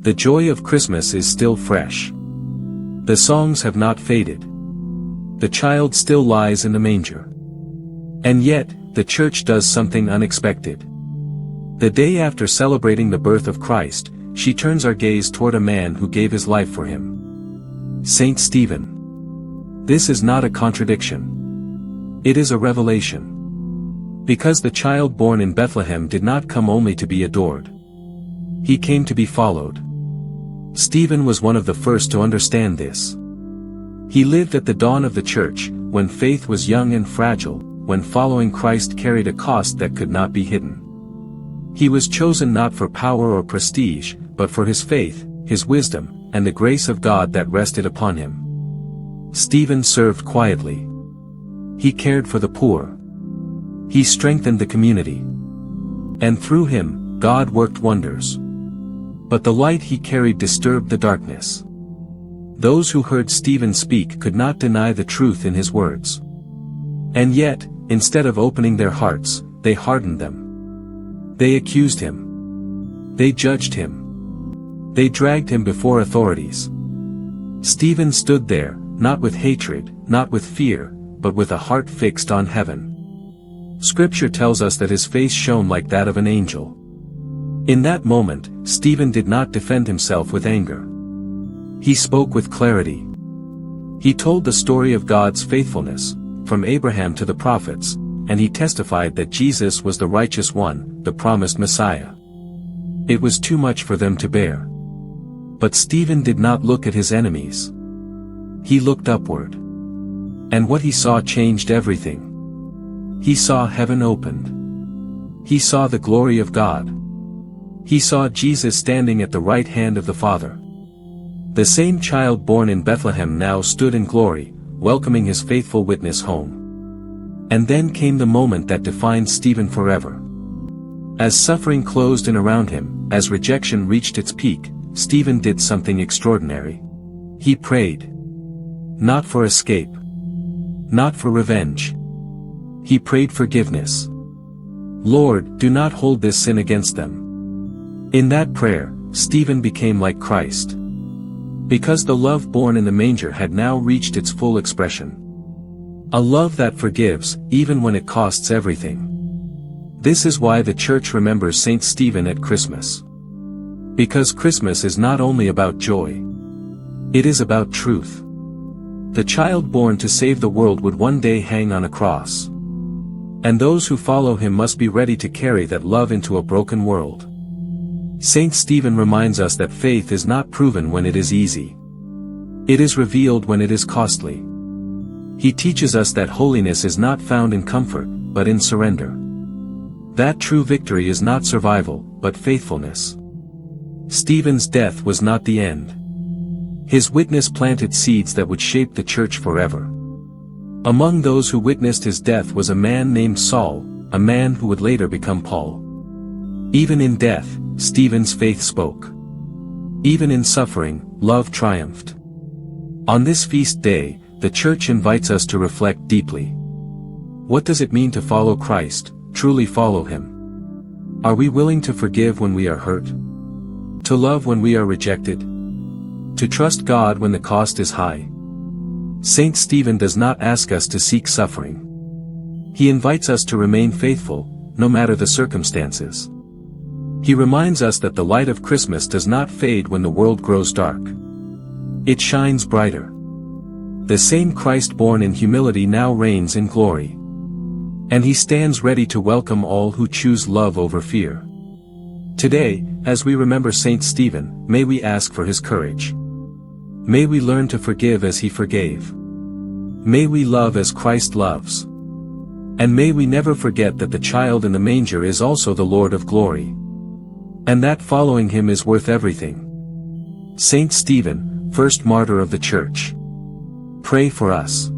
The joy of Christmas is still fresh. The songs have not faded. The child still lies in the manger. And yet, the church does something unexpected. The day after celebrating the birth of Christ, she turns our gaze toward a man who gave his life for him. Saint Stephen. This is not a contradiction. It is a revelation. Because the child born in Bethlehem did not come only to be adored. He came to be followed. Stephen was one of the first to understand this. He lived at the dawn of the church, when faith was young and fragile, when following Christ carried a cost that could not be hidden. He was chosen not for power or prestige, but for his faith, his wisdom, and the grace of God that rested upon him. Stephen served quietly. He cared for the poor. He strengthened the community. And through him, God worked wonders. But the light he carried disturbed the darkness. Those who heard Stephen speak could not deny the truth in his words. And yet, instead of opening their hearts, they hardened them. They accused him. They judged him. They dragged him before authorities. Stephen stood there, not with hatred, not with fear, but with a heart fixed on heaven. Scripture tells us that his face shone like that of an angel. In that moment, Stephen did not defend himself with anger. He spoke with clarity. He told the story of God's faithfulness, from Abraham to the prophets, and he testified that Jesus was the righteous one, the promised Messiah. It was too much for them to bear. But Stephen did not look at his enemies. He looked upward. And what he saw changed everything. He saw heaven opened. He saw the glory of God. He saw Jesus standing at the right hand of the Father. The same child born in Bethlehem now stood in glory, welcoming his faithful witness home. And then came the moment that defined Stephen forever. As suffering closed in around him, as rejection reached its peak, Stephen did something extraordinary. He prayed. Not for escape. Not for revenge. He prayed forgiveness. Lord, do not hold this sin against them. In that prayer, Stephen became like Christ. Because the love born in the manger had now reached its full expression. A love that forgives, even when it costs everything. This is why the church remembers Saint Stephen at Christmas. Because Christmas is not only about joy. It is about truth. The child born to save the world would one day hang on a cross. And those who follow him must be ready to carry that love into a broken world. Saint Stephen reminds us that faith is not proven when it is easy. It is revealed when it is costly. He teaches us that holiness is not found in comfort, but in surrender. That true victory is not survival, but faithfulness. Stephen's death was not the end. His witness planted seeds that would shape the church forever. Among those who witnessed his death was a man named Saul, a man who would later become Paul. Even in death, Stephen's faith spoke. Even in suffering, love triumphed. On this feast day, the church invites us to reflect deeply. What does it mean to follow Christ, truly follow him? Are we willing to forgive when we are hurt? To love when we are rejected? To trust God when the cost is high? Saint Stephen does not ask us to seek suffering. He invites us to remain faithful, no matter the circumstances. He reminds us that the light of Christmas does not fade when the world grows dark. It shines brighter. The same Christ born in humility now reigns in glory. And he stands ready to welcome all who choose love over fear. Today, as we remember Saint Stephen, may we ask for his courage. May we learn to forgive as he forgave. May we love as Christ loves. And may we never forget that the child in the manger is also the Lord of glory. And that following him is worth everything. Saint Stephen, first martyr of the Church. Pray for us.